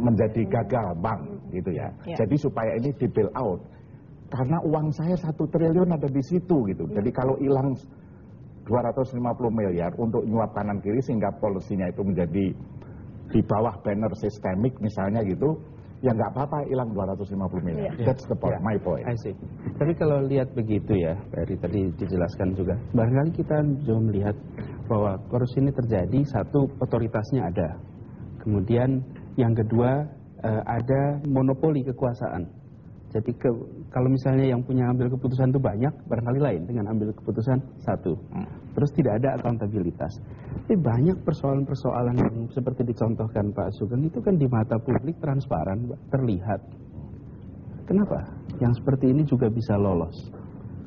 menjadi gagal bank gitu ya. Jadi supaya ini di bail out. Karena uang saya 1 triliun ada di situ gitu. Jadi kalau hilang 250 miliar untuk nyuap kanan kiri sehingga polisinya itu menjadi di bawah banner sistemik misalnya gitu, ya nggak apa-apa hilang 250 miliar. That's the point, my point. I see. Tapi kalau lihat begitu ya, Pak Eri tadi dijelaskan juga, barangkali kita juga melihat bahwa korupsi ini terjadi, satu, otoritasnya ada. Kemudian yang kedua, ada monopoli kekuasaan. Jadi kalau misalnya yang punya ambil keputusan itu banyak, barangkali lain dengan ambil keputusan satu. Terus tidak ada akuntabilitas. Tapi banyak persoalan-persoalan yang seperti dicontohkan Pak Sugeng itu kan di mata publik transparan, terlihat. Kenapa? Yang seperti ini juga bisa lolos?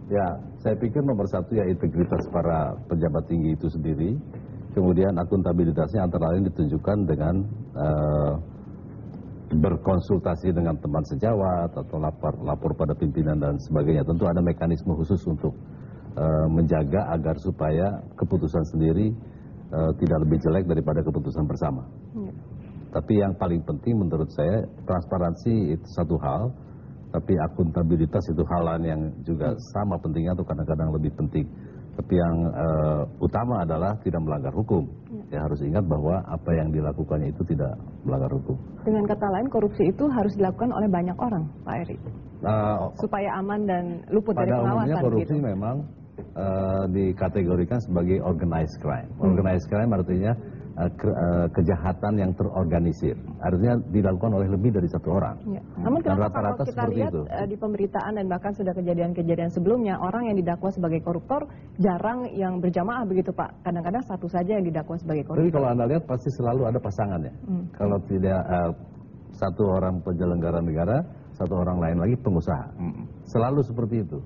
Ya, saya pikir nomor satu ya integritas para pejabat tinggi itu sendiri. Kemudian akuntabilitasnya antara lain ditunjukkan dengan berkonsultasi dengan teman sejawat atau lapor pada pimpinan dan sebagainya. Tentu ada mekanisme khusus untuk menjaga agar supaya keputusan sendiri tidak lebih jelek daripada keputusan bersama. Tapi yang paling penting menurut saya, transparansi itu satu hal, tapi akuntabilitas itu hal lain yang juga sama pentingnya atau kadang-kadang lebih penting. Tapi yang utama adalah tidak melanggar hukum. Ya harus ingat bahwa apa yang dilakukannya itu tidak melanggar hukum. Dengan kata lain, korupsi itu harus dilakukan oleh banyak orang, Pak Eri, supaya aman dan luput dari pengawasan. Pada umumnya korupsi gitu memang dikategorikan sebagai organized crime. Organized crime artinya kejahatan yang terorganisir, artinya dilakukan oleh lebih dari satu orang. Namun kenapa kalau kita lihat di pemberitaan dan bahkan sudah kejadian-kejadian sebelumnya, orang yang didakwa sebagai koruptor jarang yang berjamaah begitu Pak. Kadang-kadang satu saja yang didakwa sebagai koruptor. Jadi kalau Anda lihat pasti selalu ada pasangannya. Kalau tidak satu orang penyelenggara negara, satu orang lain lagi pengusaha. Selalu seperti itu.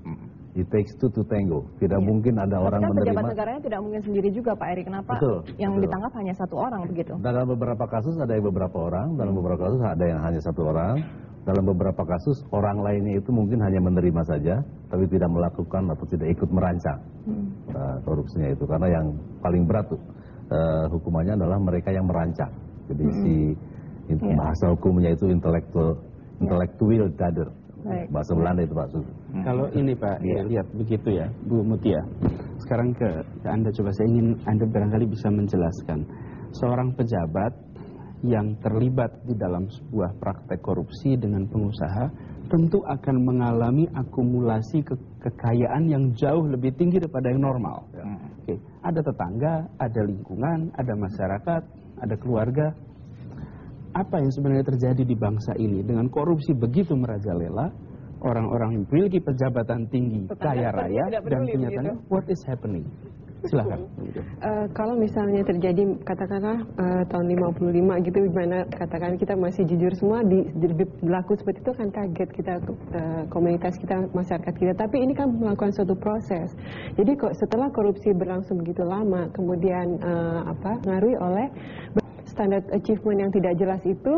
It takes two to tango. Tidak mungkin ada orang menerima. Pejabat negaranya tidak mungkin sendiri juga Pak Eri. Kenapa yang ditangkap hanya satu orang begitu? Dalam beberapa kasus ada yang beberapa orang, dalam beberapa kasus ada yang hanya satu orang. Dalam beberapa kasus orang lainnya itu mungkin hanya menerima saja, tapi tidak melakukan atau tidak ikut merancang korupsinya itu. Karena yang paling berat hukumannya adalah mereka yang merancang. Jadi bahasa hukumnya itu intellectual dader. Bahasa Belanda itu Pak Sugeng. Kalau ini Pak, lihat begitu ya Bu Mutia. Sekarang ke Anda coba, saya ingin Anda barangkali bisa menjelaskan. Seorang pejabat yang terlibat di dalam sebuah praktek korupsi dengan pengusaha tentu akan mengalami akumulasi kekayaan yang jauh lebih tinggi daripada yang normal. Ada tetangga, ada lingkungan, ada masyarakat, ada keluarga. Apa yang sebenarnya terjadi di bangsa ini dengan korupsi begitu merajalela, orang-orang memiliki pejabatan tinggi, kaya raya, dan kenyataannya what is happening? Silakan. Kalau misalnya terjadi katakanlah tahun 55 gitu, gimana katakan kita masih jujur semua, berlaku seperti itu kan kaget kita, komunitas kita, masyarakat kita. Tapi ini kan melakukan suatu proses. Jadi kok setelah korupsi berlangsung begitu lama, kemudian pengaruhi oleh standar achievement yang tidak jelas itu